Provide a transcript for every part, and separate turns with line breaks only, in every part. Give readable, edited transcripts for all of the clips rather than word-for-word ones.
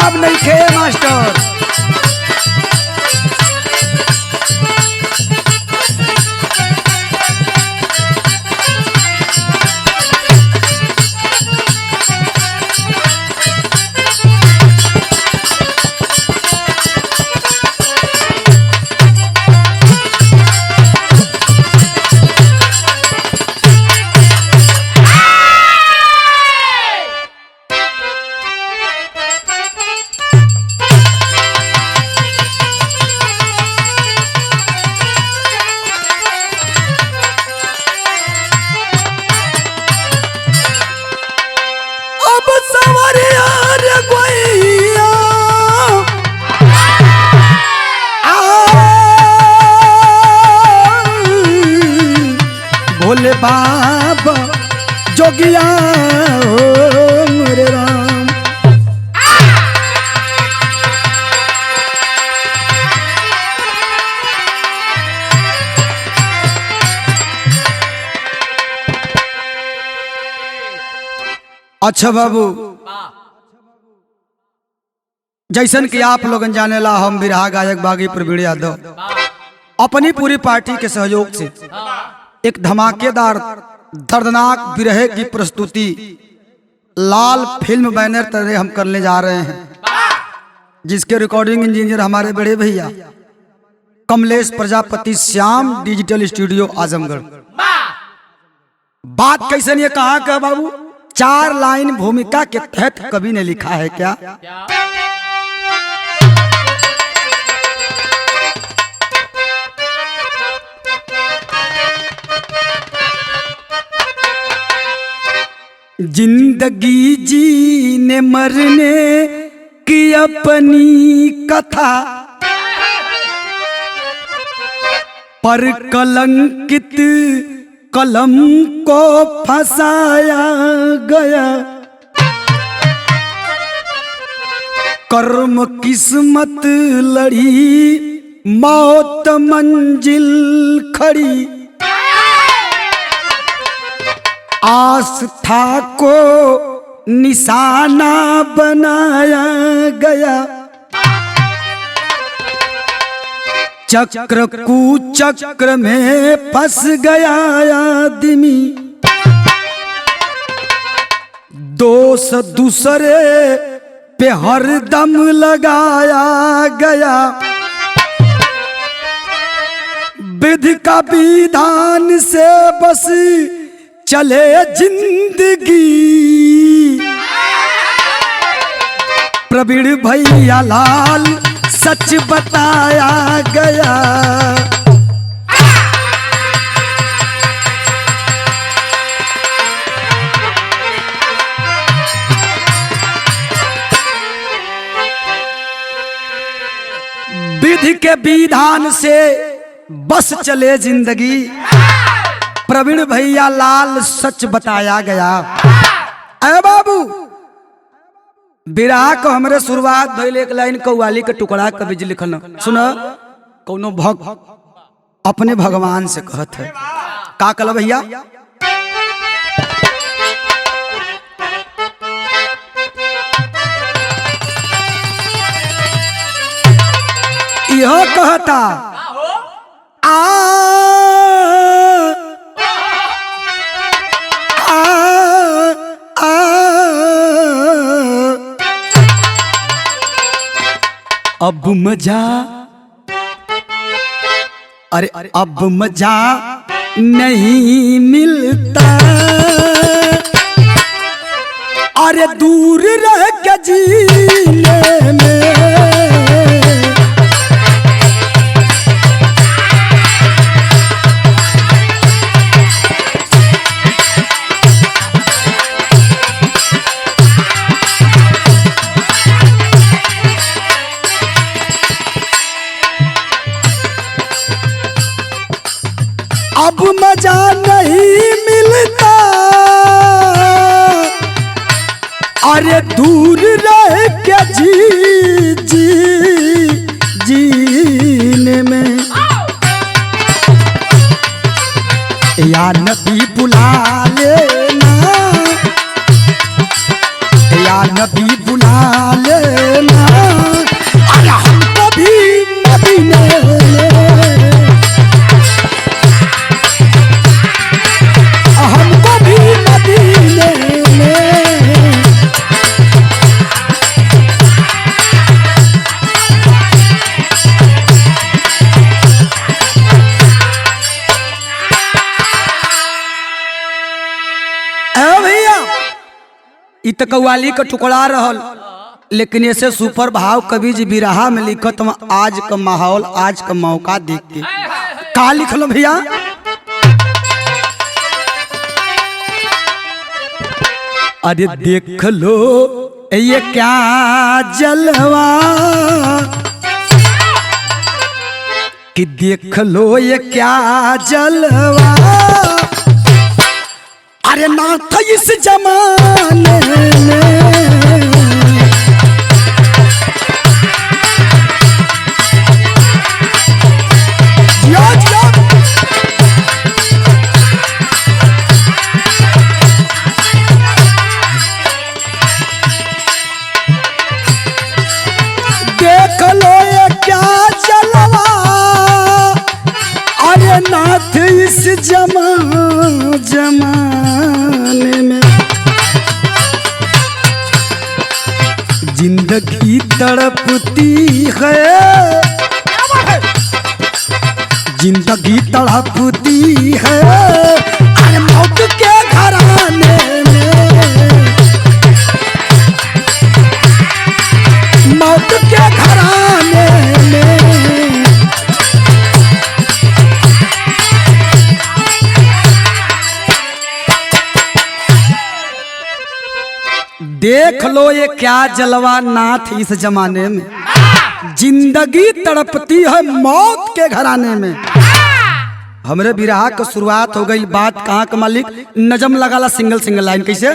जवाब नहीं खे मास्टर। भोले बाबा जोगिया हो मेरे राम। अच्छा बाबू, जैसन कि आप लोगन जाने ला, हम बिरहा गायक बागी प्रवीण यादव अपनी पूरी पार्टी के सहयोग से एक धमाकेदार दर्दनाक विरह की प्रस्तुति लाल फिल्म बैनर तरह हम करने जा रहे हैं, जिसके रिकॉर्डिंग इंजीनियर हमारे बड़े भैया कमलेश प्रजापति श्याम डिजिटल स्टूडियो आजमगढ़। बात कैसे ये कहा का बाबू, 4 लाइन भूमिका के तहत कवि ने लिखा है क्या? जिंदगी जीने मरने की अपनी कथा पर कलंकित कलम को फंसाया गया। कर्म किस्मत लड़ी मौत मंजिल खड़ी, आस्था को निशाना बनाया गया। चक्र कुचक्र में फंस गया आदमी, दोष दूसरे पे हरदम लगाया गया। विधि का विधान से बस चले जिंदगी, प्रवीण भैया लाल सच बताया गया। विधि के विधान से बस चले जिंदगी, प्रवीण भैया लाल सच बताया गया। अरे बाबू, बिरहा को हमरे शुरुआत भइल एक लाइन कव्वाली के टुकड़ा कवि जी लिखल सुन। कौनो भक्त अपने भगवान से कहत है का कल भैया, यह कहता अब मजा, अरे अब मजा नहीं मिलता, अरे दूर रह के जीने में। अब मजा नहीं मिलता, अरे दूर रह के जीने में। या नबी बुला लेना, या नबी बुला लेना, इ त कव्वाली का टुकड़ा रहल, लेकिन ऐसे सुपर भाव कवि जी बिरहा में लिखत हम आज का माहौल आज का मौका देख के का लिखलो भैया। अरे देख लो ये क्या जलवा कि देख लो ये क्या जलवा, अरे ना था इस जमाने में। देख लो ये क्या जलवा, अरे नाथ इस जमाने में। जिंदगी तड़पती है, जिंदगी तड़पती है, अरे मौत के घराने में, मौत के घराने में। देख लो ये क्या जलवा नाथ इस जमाने में, जिंदगी तड़पती है मौत के घराने में। हमरे बिरहा का शुरुआत हो गई, बात कहाँ का मालिक नजम लगाला सिंगल सिंगल लाइन कैसे।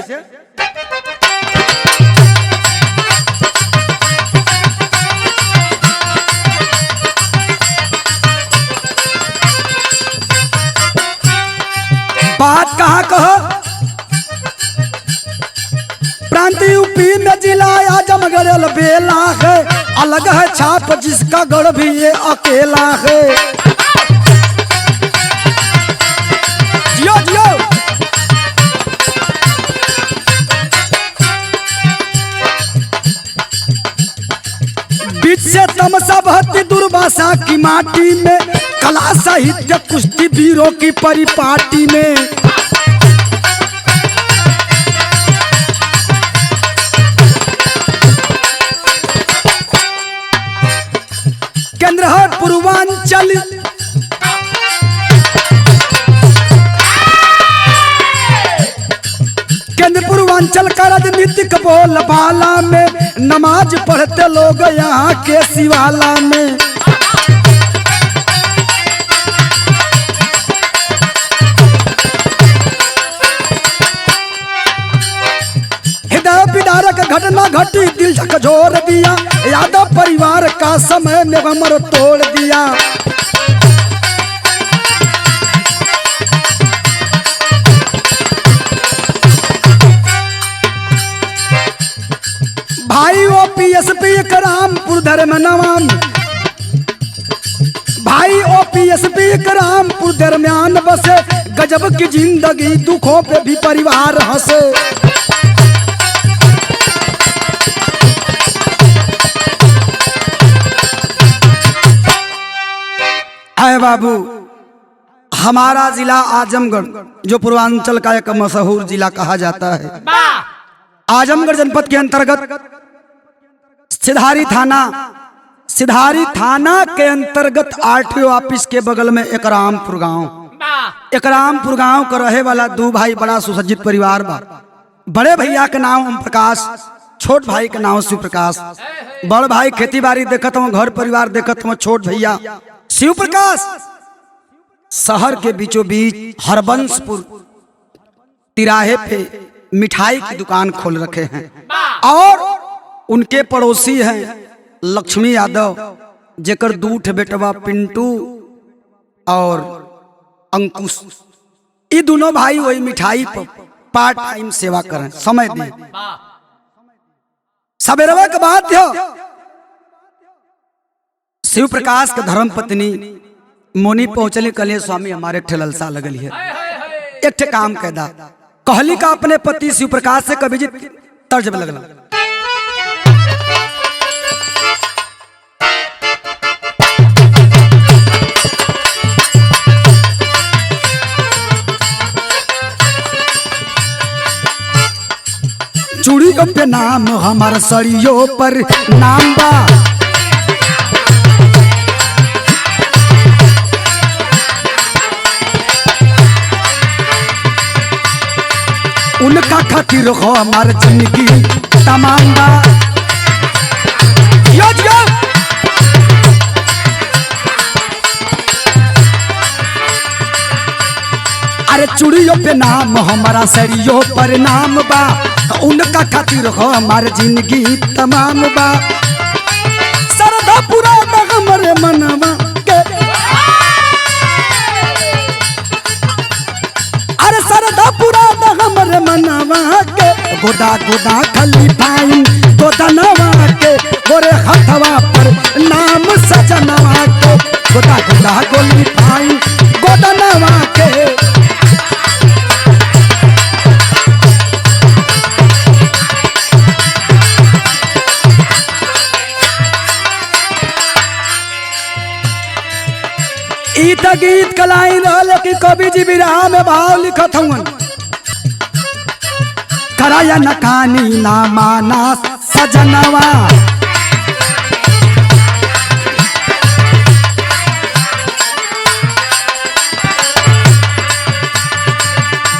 बात कहाँ कहो, प्रांत यूपी में जिला आजमगढ़ बेला है, अलग है छाप जिसका गढ़ भी ये अकेला है। जियो जियो बीच से तमसा बहती दुर्वासा की माटी में, कला साहित्य कुश्ती वीरों की परिपाटी में। केंद्र है पूर्वांचल, केंद्र पूर्वांचल का राजनीतिक बोलबाला में, नमाज पढ़ते लोग यहाँ के शिवाला में। हृदय विदारक घटना घटी, दिल झकझोर दिया, यादव परिवार का समय में कमर तोड़ दिया। भाई ओपीएसपी रामपुर धर्म नवाम, भाई ओपीएसपी रामपुर दरमियान बसे, गजब की जिंदगी दुखों पे भी परिवार हंसे। है बाबू, हमारा जिला आजमगढ़ जो पूर्वांचल का एक मशहूर जिला कहा जाता है, आजमगढ़ जनपद के अंतर्गत सिधारी थाना, सिधारी थाना के अंतर्गत आरटीओ ऑफिस के बगल में एक रामपुर गांव, एक रामपुर गांव का रहे वाला दो भाई बड़ा सुसज्जित परिवार बा। बड़े भैया के नाम ओम प्रकाश, छोट भाई के नाम शिव प्रकाश। बड़ भाई खेती बाड़ी देखत हूँ, घर परिवार देखत हूँ, छोट भैया शिव प्रकाश शहर के बीचों बीच हरबंसपुर तिराहे पे मिठाई की दुकान खोल रखे हैं, और उनके पड़ोसी हैं लक्ष्मी यादव, जेकर दूठ बेटवा पिंटू और अंकुश। ये दोनों भाई वही मिठाई पर पार्ट टाइम सेवा करें, समय दें। सवेरवा के बाद शिव प्रकाश के धर्म पत्नी मोनी पहुंचली, कहलिए स्वामी हमारे ठेलसा लगल है, एक ठे काम कैदा। कहली का अपने पति शिव प्रकाश से कभी तर्ज में लगला। चूड़ियों पे नाम हमार सड़ियों पर नाम बा। उनका खातिर हो हमार जिंदगी तमाम बा। यो यो अरे चूड़ियों पे नाम हमारा सड़ियों पर नाम बा। उनका खातिर हो हमार जिंदगी तमाम बा। सरदा पूरा हमरे मनवा के अरे सरदा पूरा हमरे मनवा के गोदा गोदा खली पाइन गोदनवा के गोरे हथवा पर नाम सजनवा के गोदा गोदा गोली पाइन गोदनवा के। गीत कलाई रहल कि कवि जी विरहा में भाव लिखत हवन। कराया न कानी ना माना सजनवा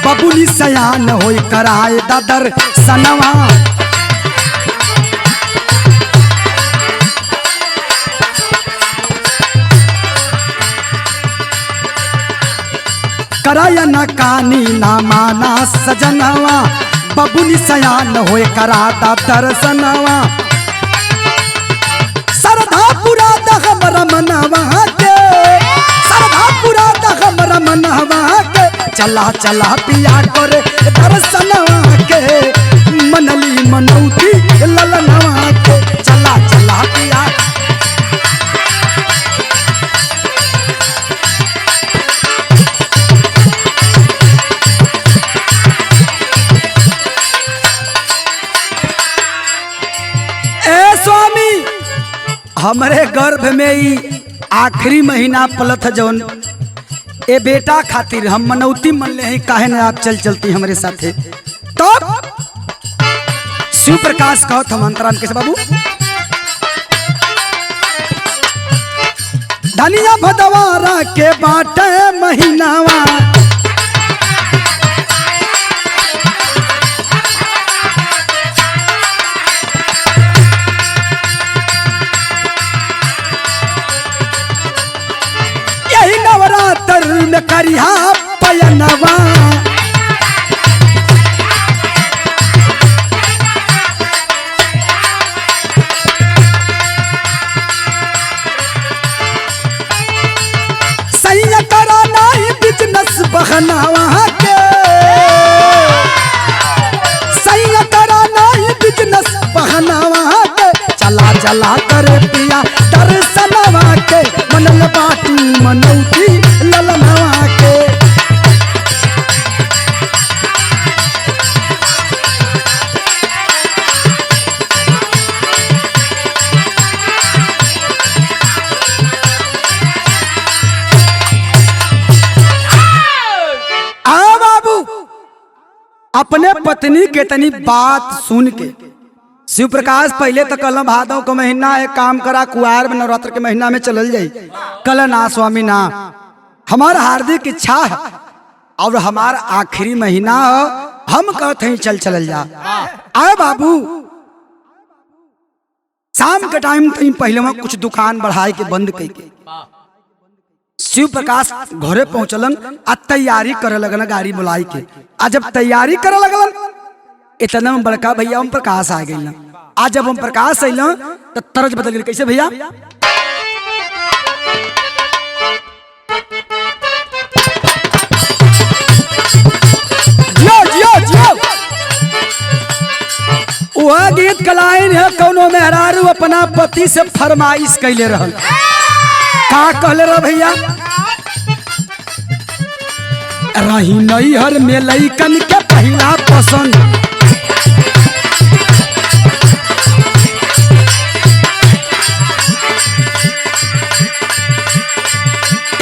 बबुली सयान होई कराए दादर सनवा। कराया न कानी ना माना सजनवा बबुली सयान होए कराता दर्शनवा। सरधा पूरा हमर मनवा के सरधा पूरा हमर मनवा के चला चला पिया करे दर्शनवा के मनली मनौती ललनवा के चला चला पिया। हमरे गर्भ में ही आखिरी महीना पलत है जौन ए बेटा खातिर हम मनौती मन ले काहे न आप चल चलती हमारे साथे। तो शिव प्रकाश कहत हम अंतराम कैसे बाबू धनिया भदवारा के बाटे महीनावा नवरात्र में करिया पयनवा। सही करा नहीं बिजनेस बहनावा के सही करा नहीं बिजनेस बहनावा के चला चला कर पिया दर्शनवा के मनल बाटी मनौती ललनवा के। आ बाबू अपने पत्नी के तनी बात सुन के शिव प्रकाश पहले तो कल भादों का महीना है काम करा कुआर में नवरात्र के महीना में चलल जाई कल ना स्वामी ना हमारा हार्दिक इच्छा है और हमारा आखिरी महीना हो हम कहते हैं चल चलल जा। आए बाबू शाम के टाइम कहीं पहले में कुछ दुकान बढ़ाए के बंद कई के शिव प्रकाश घरे पहुंचलन आ तैयारी करे लगन गाड़ी बुलाई के। आज जब तैयारी करे लगलन इतना बड़का भैया ओम प्रकाश आ गई। आज जब ओम प्रकाश अल तो तरज बदल गई। कैसे भैया जियो जियो जियो वह गीत कलाइन है कौनो मेहरारू अपना पति से फरमाइश कैले रहल। का कहले रह भैया रही नैहर में लइकन के पहला पसंद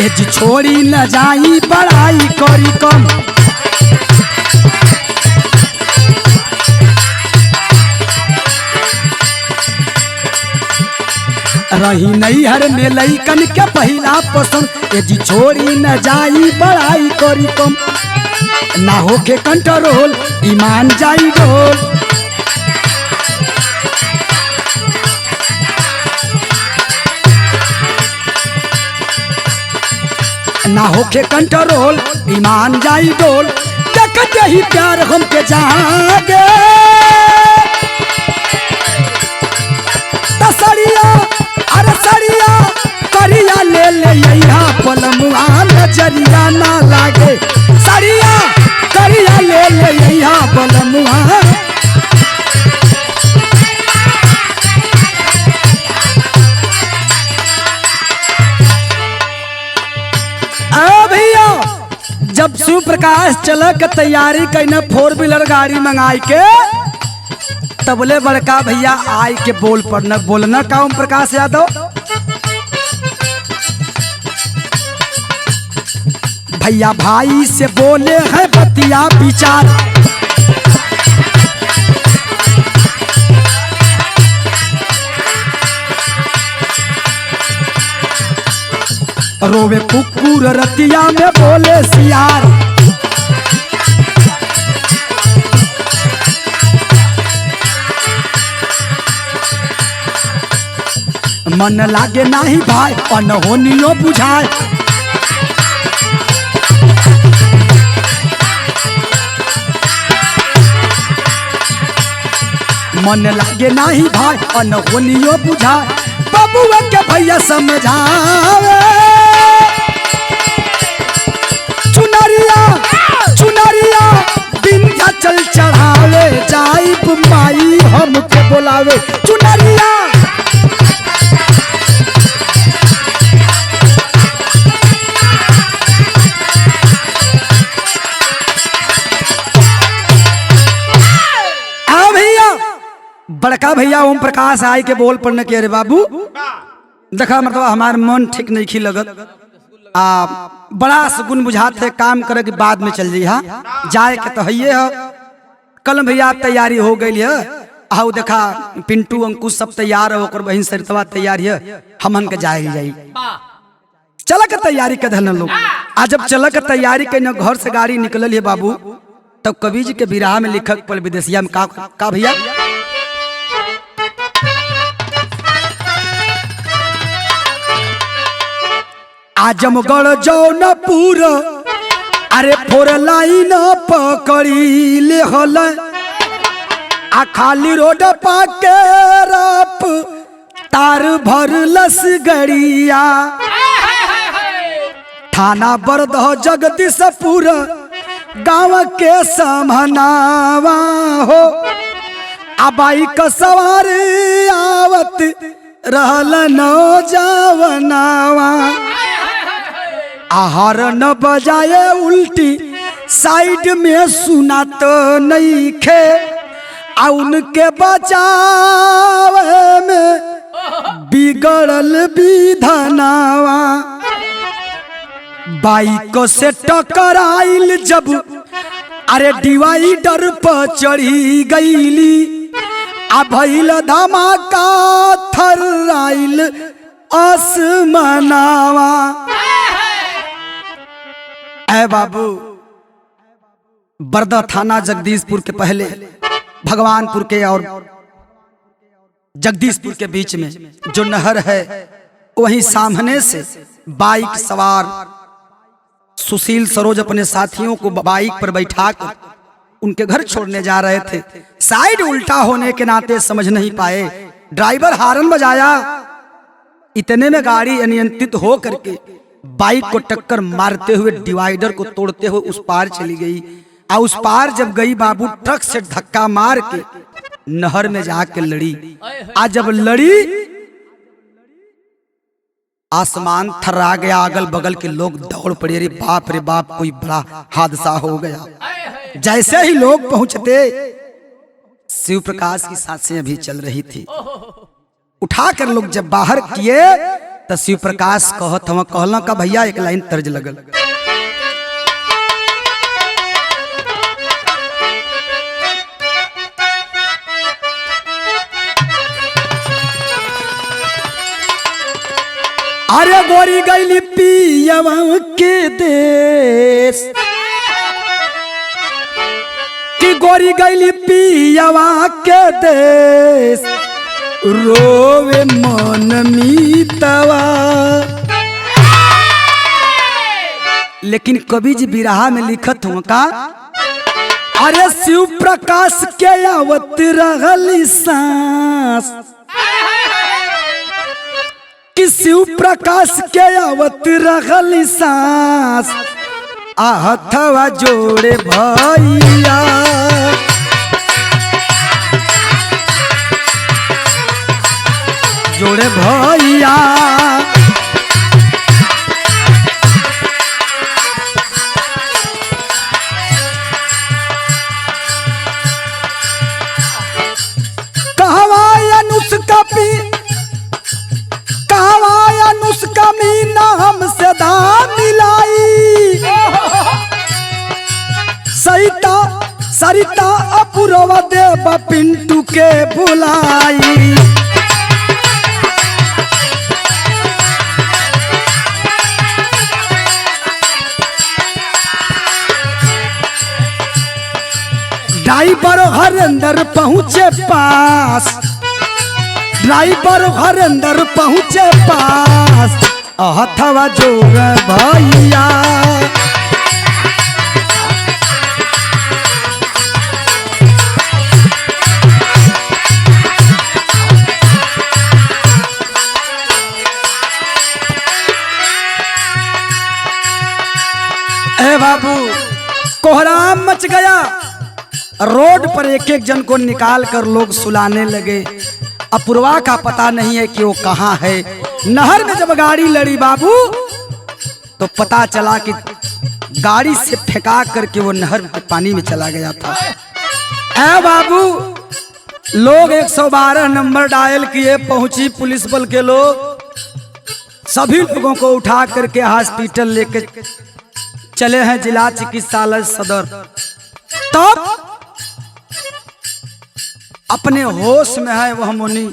एज छोड़ी न जाई पढ़ाई करी कम रही नैहर में लइकन के पहिला पसंद ए जी छोड़ी न जाई बड़ाई करी कम ना होके कंट्रोल ईमान जाई डोल ना होके कंट्रोल ईमान जाई डोल देखते ही प्यार हमके जागे तसरिया अरे सरिया करिया ले ले यहाँ पलमुआ नजरिया ना लागे सरिया करिया ले ले यहाँ पलमुआ जब शिव प्रकाश चला के तैयारी करना 4 व्हीलर गाड़ी मंगाई के तबले बड़का भैया आई के बोल पड़ना बोलना का ओम प्रकाश यादव भैया भाई से बोले हैं बतिया विचार रोवे कुकुर रतिया में बोले सियार मन लागे नहीं भाई अनहोनियो बुझाए मन लागे नहीं भाई अनहोनियो बुझाए बबुआ के भैया समझावे चुनरिया चुनरिया विंध्याचल चढ़ावे जाई माई हमके बोलावे चुनरिया बड़का भैया ओम प्रकाश आई के बोल पड़ने के अरे बाबू देखा मतलब हमार मन ठीक नहीं खी लगत बड़ा सुगुन बुझाते काम करे के बाद में चल जाइए जाए के तो है कल भैया तैयारी हो गई है आओ देखा पिंटू अंकुश सब तैयार है ओकर बहन सरितवा तैयार है हमन के जाए जाई चल के तैयारी के धन लोग आज जब चल के तैयारी के घर से गाड़ी निकलल है बाबू तब कवि जी के विराह में लिखक पल विदेशिया में का भैया आजमगढ़ जौनपुर अरे 4 लाइन पकड़ी ले हल आ खाली रोड पाके रप तार भर लस गड़िया थाना बरदह जगदीशपुर गाँव के समनावा हो अबाई का सवार आवत रहल नौजवनावा आहार न बजाए उल्टी साइड में सुना तो नहीं खे उनके बचाव में बिगड़ल विधनावा बाइक से टकराइल जब अरे डिवाइडर पर चढ़ी गईली आ भइल धमाका थर्राइल आसमानावा ऐ बाबू बरदा थाना जगदीशपुर के पहले भगवानपुर के और जगदीशपुर के बीच में जो नहर है वहीं सामने से बाइक सवार सुशील सरोज अपने साथियों को बाइक पर बैठाकर उनके घर छोड़ने जा रहे थे। साइड उल्टा होने के नाते समझ नहीं पाए, ड्राइवर हारन बजाया, इतने में गाड़ी अनियंत्रित हो करके बाइक को टक्कर मारते हुए डिवाइडर को तोड़ते हुए उस पार चली गई। और उस पार जब गई बाबू ट्रक से धक्का मार के नहर में जाके लड़ी। आज जब लड़ी आसमान थर्रा गया, अगल बगल के लोग दौड़ पड़े, अरे बाप कोई बड़ा हादसा हो गया। जैसे ही लोग पहुंचते शिव प्रकाश की सांसें अभी चल रही थी। उठाकर लोग जब बाहर किए तो शिव प्रकाश कहला का भैया एक लाइन तर्ज लगल। अरे गोरी गईली पियवा के देश कि गोरी गईली पियवा के देश रोवे मन मीतवा। लेकिन कवि जी बिरहा में लिखत हुआ का अरे शिव प्रकाश के आवत रहली सांस कि शिव प्रकाश के आवत रहली सांस आहथवा जोड़े भैया। जोड़े भैया अनुष्का मीना हमसे दाम मिलाई सरिता अपूर्वा देव पिंटू के बुलाई। ड्राइवर हरेंद्र पहुँचे पास ड्राइवर हरेंद्र पहुँचे पास हथवा जोड़ भैया। ए बाबू कोहराम मच गया। रोड पर एक एक जन को निकाल कर लोग सुलाने लगे। अपूर्वा का पता नहीं है कि वो कहाँ है। नहर में जब गाड़ी लड़ी बाबू तो पता चला कि गाड़ी से फेंका करके वो नहर के पानी में चला गया था। ऐ बाबू लोग 112 नंबर डायल किए, पहुंची पुलिस बल के लोग, सभी लोगों को उठा करके हॉस्पिटल लेके चले हैं जिला चिकित्सालय सदर। तब अपने होश में है वह मुनि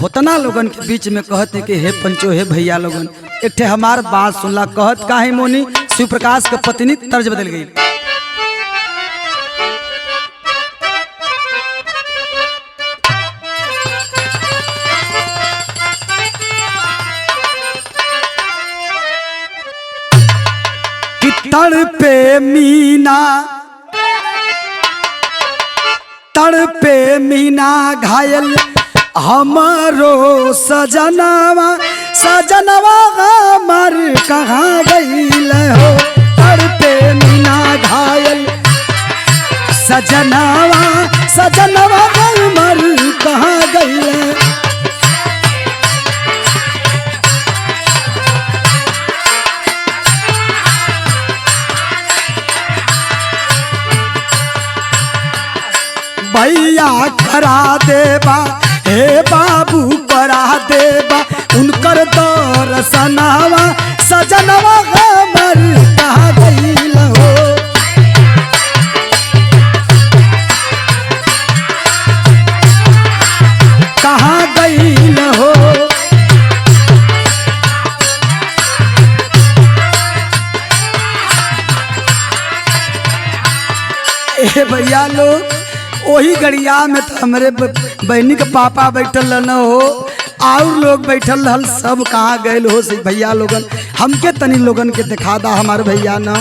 होतना लोगन के बीच में कहते कि हे पंचो हे भैया लोगन एक ठे हमार बात सुनला। कहत का है मुनि शिव प्रकाश के पत्नी तर्ज बदल गई। कि तड़पे मीना तड़पे मीना घायल हमारो सजनवा सजनवा हमार कहाँ गईल हो। तड़पे मीना घायल सजनवा सजनवा हमार कहाँ गईल। भैया करा देबा हे बाबू करा देबा उनकर दर्शनवा सजनवा हमर कहाँ गईल हो। कहाँ गईल हो। ए भैया लोग वही गड़िया में तो हमारे बहनी के पापा बैठल न हो और लोग बैठल रहल, सब कहाँ गए हो से भैया लोगन हमके तनी लोगन के दिखा दा हमारे भैया न।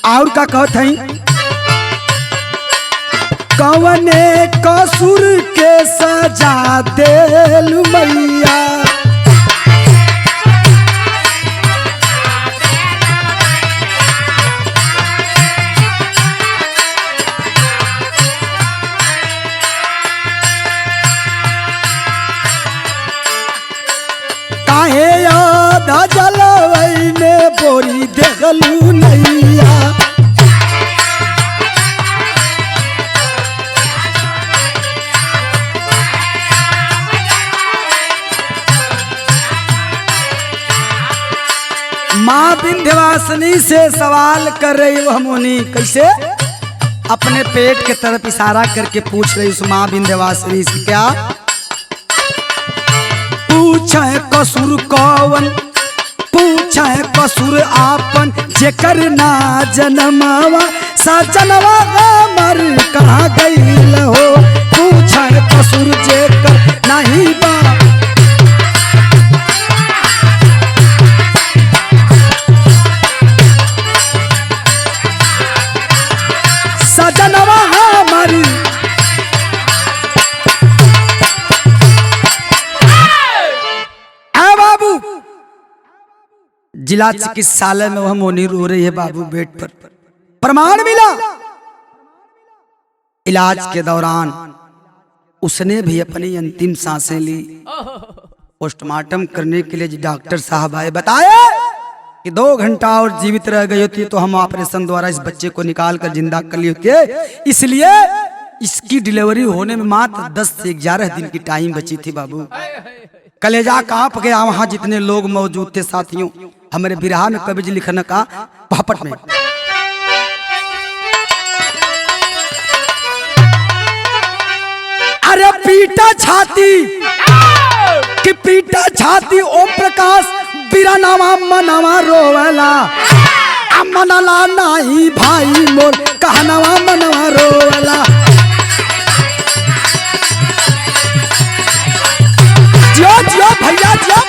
और का कहत हई कवने कसूर के सजा देलु मैया। काहे याद जलवई में बोरी देखलू नैया। माँ विंध्यवासिनी से सवाल कर रही वह मुनि कैसे अपने पेट के तरफ इशारा करके पूछ रही उस माँ विंध्यवासिनी से क्या पूछे कसूर कौन, पूछे कसूर आपन, जेकर ना जनमवा सजनवा हमर कहाँ गइल हो। पूछे कसूर जेकर नहीं बा, सजनवा हमर। बाबू जिला चिकित्सालय में वह मोनी रो रही है बाबू बेड पर। प्रमाण मिला इलाज के दौरान उसने भी अपनी अंतिम सांसें ली। पोस्टमार्टम करने के लिए डॉक्टर साहब आए, बताए कि 2 घंटा और जीवित रह गई होती तो हम ऑपरेशन द्वारा इस बच्चे को निकाल कर जिंदा कर ली होती, इसलिए इसकी डिलीवरी होने में मात्र 10 से 11 दिन की टाइम बची थी। बाबू कलेजा कांप गया वहां जितने लोग मौजूद थे। साथियों हमारे बिरहा में कवि जी लिखने का पहपट में अरे पीटा छाती कि पीटा छाती ओम प्रकाश बिरनावा मनवा रोवला, मनला नाही भाई मोर कहनवा मनवा रोवला। जियो जियो भैया जियो।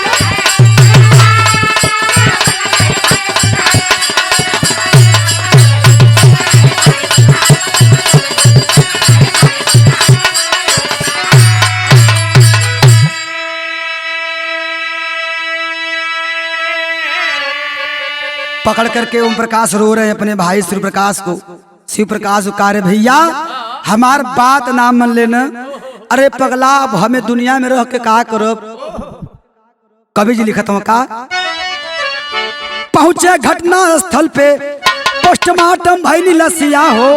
पकड़ करके ओम प्रकाश रो रहे हैं अपने भाई शिव प्रकाश को। शिव प्रकाश कार्य भैया हमार बात ना मन लेना। अरे पगला अब हमें दुनिया में रह के का करो। कवि जी लिखत हूँ का पहुंचे घटना स्थल पे पोस्टमार्टम भइनी लसिया हो,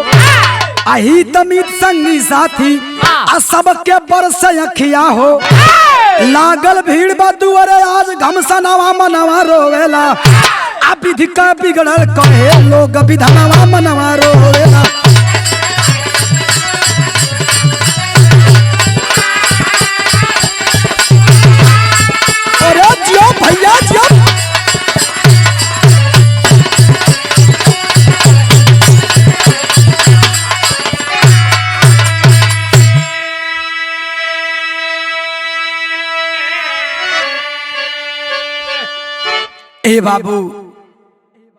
अही तमीत संगी साथी सबके बरस अखिया हो। लागल भीड़ बदुअरे आज घमसनवा मनवा रोवेला, विधि का बिगड़ल कहे लोग विधनवा मनवा रोवेला। अरे जियो भैया जियो। ए बाबू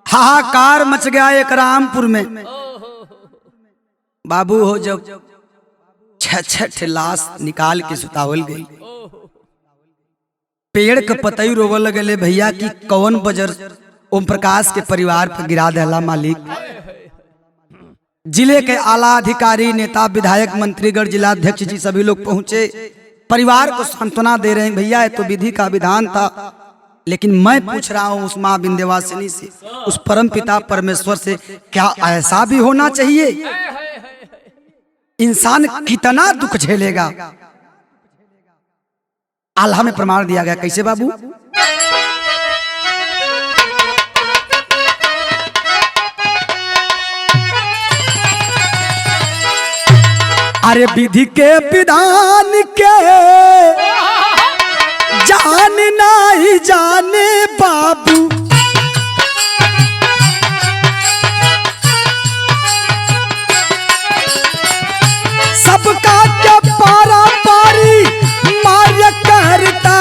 हाहाकार मच गया एक रामपुर में। बाबू हो जब 6 लाश निकाल के सुतावल गई, पेड़ के पतई रोवे लगले भैया कि कौन बजर ओम प्रकाश के परिवार पर गिरा देला मालिक। जिले के आला अधिकारी, नेता, विधायक, मंत्रीगण, जिला अध्यक्ष जी सभी लोग पहुंचे, परिवार को सांत्वना दे रहे हैं। भैया ये तो विधि का विधान था, लेकिन मैं पूछ रहा हूँ उस माँ विंध्यवासिनी से, उस परम पिता परमेश्वर से, क्या ऐसा भी होना चाहिए? इंसान कितना दुख झेलेगा? आल्हा में प्रमाण दिया गया। कैसे बाबू? अरे विधि के विधान के जान नहीं जाने बाबू, सबका क्या पारा पारी मार्य करता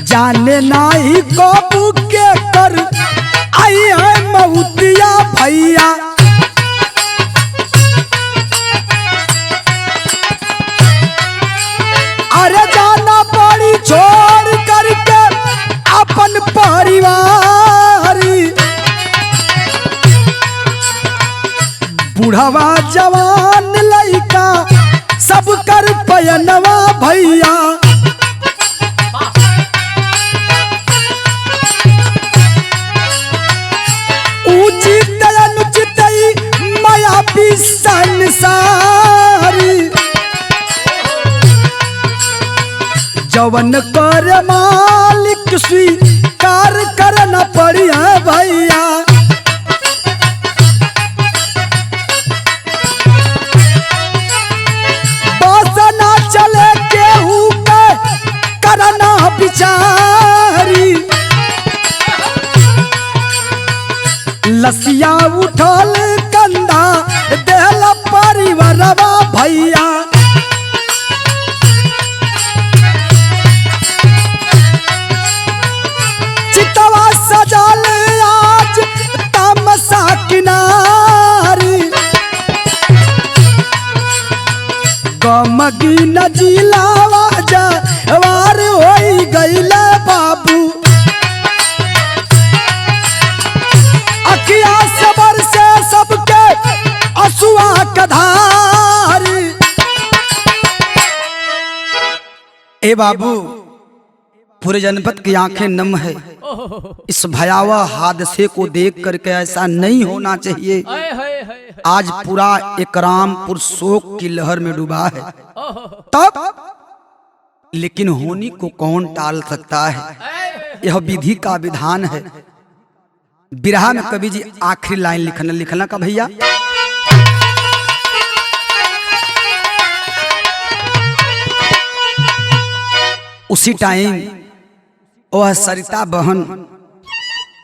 जाने नहीं काबू के कर आई है मऊतिया भैया। अरे जाना पड़ी छोड़ करके अपन परिवार, बुढ़वा जवान लइका सब कर पयनवा भैया। उचित अनुचित माया भी संसारी, जवन कर मालिक स्वीकार करना पड़िया भैया। ढोल कंधा देल परिवारवा भैया। चितवा सजल आज तमसा किनारी गमगी नजिलावा जवार होई गईले बाबू। अखिया सबर से सबके असुआ कधारी। ए बाबू पूरे जनपद की आंखें नम है। इस भयावह हादसे को देख करके ऐसा नहीं होना चाहिए। आज पूरा इकरामपुर शोक की लहर में डूबा है। तब लेकिन होनी को कौन टाल सकता है, यह विधि का विधान है। बिरहा में कवि जी आखिरी लाइन लिखना का भैया। उसी टाइम वह सरिता बहन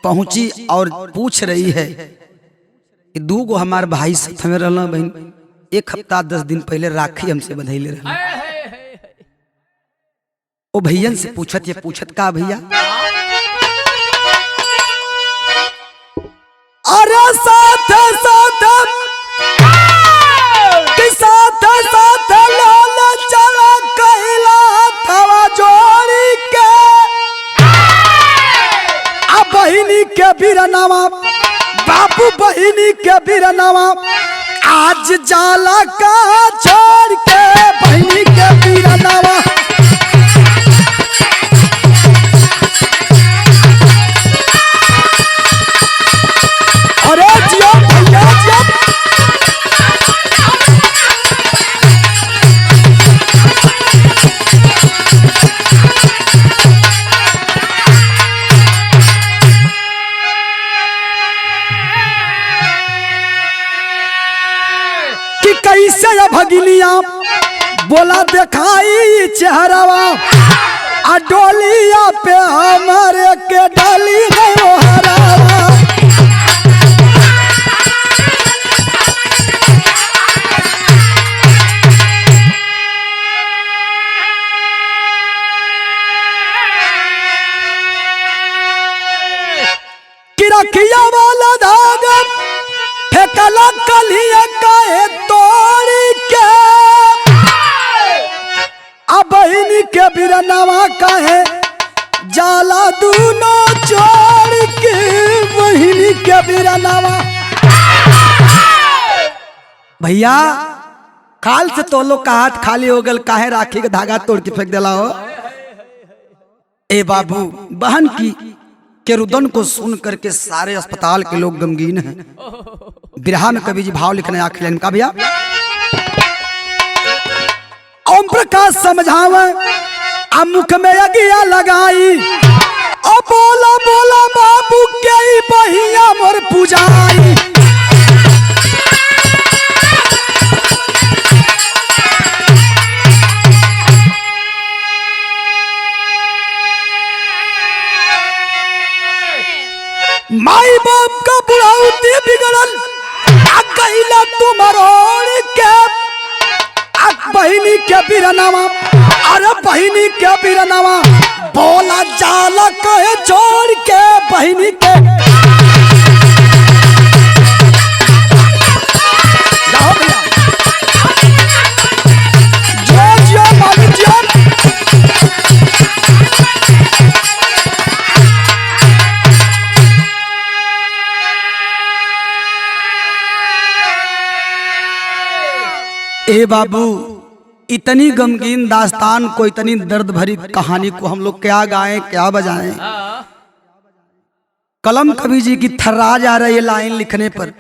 पहुंची और पूछ रही है कि दूगो हमारे भाई साथ में रहना बहन, 1 हफ्ता 10 दिन पहले राखी हमसे बधैले रहना। ओ भैयन से पूछत का भैया, अरे साथ लाल चला कहला थवा जोड़ी के आ बहिनी के बिरनावा बाबू बहिनी के बिरनावा आज जाला का छोड़ के बहिनी के बिरनावा। अरे जियो भैया जियो। कि कैसे भगिलिया बोला दिखाई चेहरावा आ डोलिया पे हमारे के डाली गयो हरावा। कि रखिया वाला धागा फेंकला कलिया काहे तोड़ी के आ बहिनी के बिरनावा काहे जाला दूनो छोड़ के बहिनी के बिरनावा। भैया काल से तो लोग का हाथ खाली हो गल, काहे राखी के धागा तोड़ के फेंक देला हो। ए बाबू बहन की के रुदन को सुन करके सारे अस्पताल के लोग गमगीन हैं। बिरहा में कवि जी भाव लिखने आखिर लाइन का भैया, ओम प्रकाश समझावे आ मुख में अगिया लगाई ओ बोला बोला बाबू के बहिया मोर पुजाई। माई बाप का बुढ़ाउती बिगड़ल गईला तुम्हारोड़ के बहिनी के बिरनावा। अरे बहिनी के बिरनावा बोला जाला कहे छोड़ के बहिनी के। जाओ भैया जो जो मालिक जो। ए बाबू इतनी गमगीन दास्तान को, इतनी दर्द भरी कहानी को हम लोग क्या गाएं क्या बजाएं। कलम कवि जी की थर्रा जा रही है लाइन लिखने पर,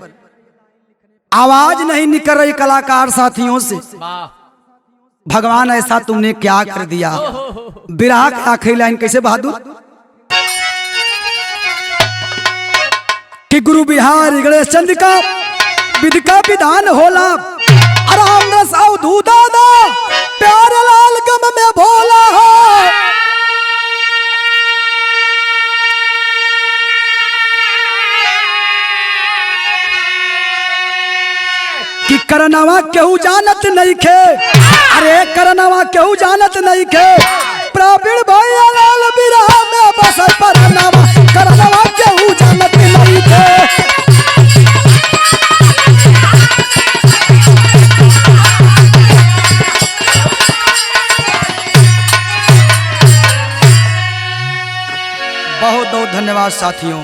आवाज नहीं निकल रही कलाकार साथियों से। भगवान ऐसा तुमने क्या कर दिया। बिरहा का आखिरी लाइन कैसे बहादुर कि गुरु बिहारी गणेश चंद्र का विधि का विधान होला। आराम रस अवधू दादा प्यारे लाल गम में भोला हो। कि करनवा केहू जानत नहीं खे, अरे करनवा केहू जानत नहीं खे, प्रवीण भैया लाल बिरहा में बसल परनवा, करनवा केहू जानत नहीं खे। बहुत बहुत धन्यवाद साथियों।